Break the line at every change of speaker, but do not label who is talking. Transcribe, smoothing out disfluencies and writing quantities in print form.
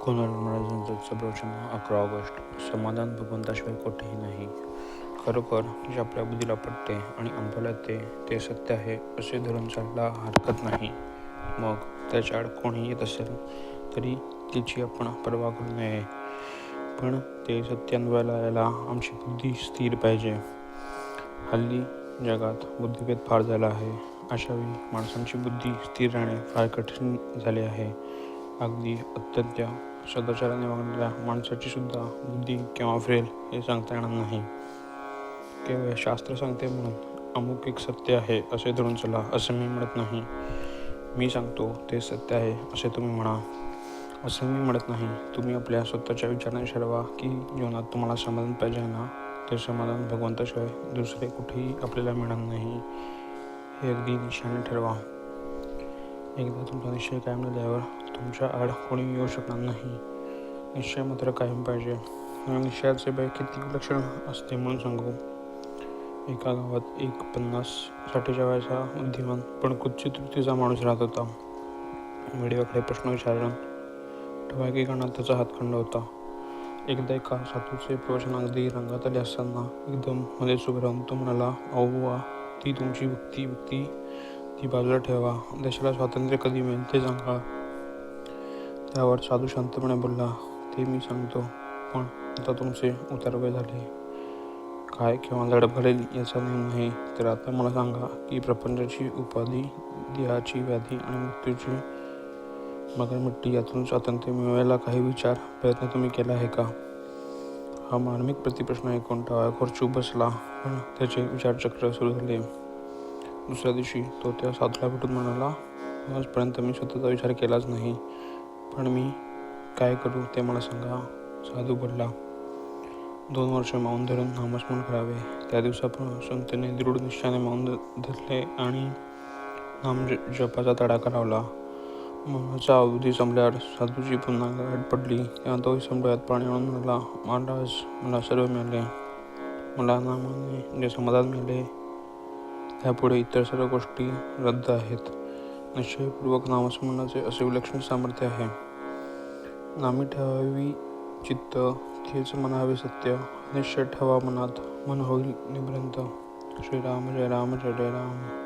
कोणाला महाराजांचं प्रवचन 11 ऑगस्ट. समाधान भगवंताशिवाय कोठेही नाही. खरोखर जे आपल्या बुद्धीला पटते आणि अनुभवला ते सत्य आहे असे धरून चालला हरकत नाही. मग त्याच्या आड कोणी येत असेल तरी तिची आपण पर्वा करू नये. पण ते सत्य अनुभवायला यायला आमची बुद्धी स्थिर पाहिजे. हल्ली जगात बुद्धिभेद फार झाला आहे. अशावेळी माणसांची बुद्धी स्थिर राहणे फार कठीण झाले आहे. अगदी अत्यंत सदाचाराने वागणाऱ्या माणसाची सुद्धा बुद्धी केव्हा फिरेल हे सांगता येणार नाही. केवळ शास्त्र सांगते म्हणून अमुक एक सत्य आहे असे धरून चला असं मी म्हणत नाही. मी सांगतो ते सत्य आहे असे तुम्ही म्हणा असं मी म्हणत नाही. तुम्ही आपल्या स्वतःच्या विचाराने ठरवा की जीवनात तुम्हाला समाधान पाहिजे ना. ते समाधान भगवंताशिवाय दुसरे कुठेही आपल्याला मिळणार नाही हे अगदी निश्चयाने ठरवा. एकदा तुमचा निश्चय कायम झाल्यावर तुमच्या आड कोणी येऊ शकणार नाही. निश्चय मात्र कायम पाहिजे. निश्चयाचे बळ किती विलक्षण असते म्हणून सांगू. एका गावात एक 50-60च्या वयाचा बुद्धिमान पण कुत्सित वृत्तीचा माणूस राहत होता. वेडीवाकडे प्रश्न विचारून ठवाकी करण्यात त्याचा हातखंड होता. एकदा एका साधूचे प्रवचन अगदी रंगात आले असताना एकदम मध्येच उभे राहून तो म्हणाला, "अहो बुवा, ती तुमची भक्ती ती बाजूला ठेवा. देशाला स्वातंत्र्य कधी मिळेल ते सांगा." त्यावर साधू शांतपणे बोलला, "ते मी सांगतो, पण आता तुमचे उतारवय झाले. काय केव्हा झडप घालेल याचा नेम नाही. तर आता मला सांगा की प्रपंचाची उपाधी, देहाची व्याधी आणि मृत्यूची मगरमिट्टी यातून स्वातंत्र्य मिळवायला काही प्रयत्न तुम्ही केला आहे का?" हा मार्मिक प्रतिप्रश्न ऐकून टवाळखोर चूप बसला, पण त्याचे विचारचक्र सुरू झाले. दुसऱ्या दिवशी तो त्या साधूला भेटून म्हणाला, "आजपर्यंत मी स्वतःचा विचार केलाच नाही, पण मी काय करू ते मला सांगा." साधू बोलला, 2 वर्ष मौन धरून नामस्मरण करावे. त्या दिवसापासून त्याने दृढ निश्चयाने मौन धरले आणि नामजपाचा तडाखा लावला. मौनाचा अवधी संपल्यावर साधूची पुन्हा गाठ पडली. तेव्हा तोही संपल्यात पाणी आणून म्हणाला, "महाराज, मला सर्व मिळाले. मला नामाने जे समाधान मिळाले त्यापुढे इतर सर्व गोष्टी रद्द आहेत. निश्चयपूर्वक नामस्मरणाचे असे विलक्षण सामर्थ्य आहे. नामी ठेवावी चित्त, तेच म्हणावे सत्य. निश्चय ठेवा मनात, मन होईल निभृंत. श्रीराम जय राम जय जय राम."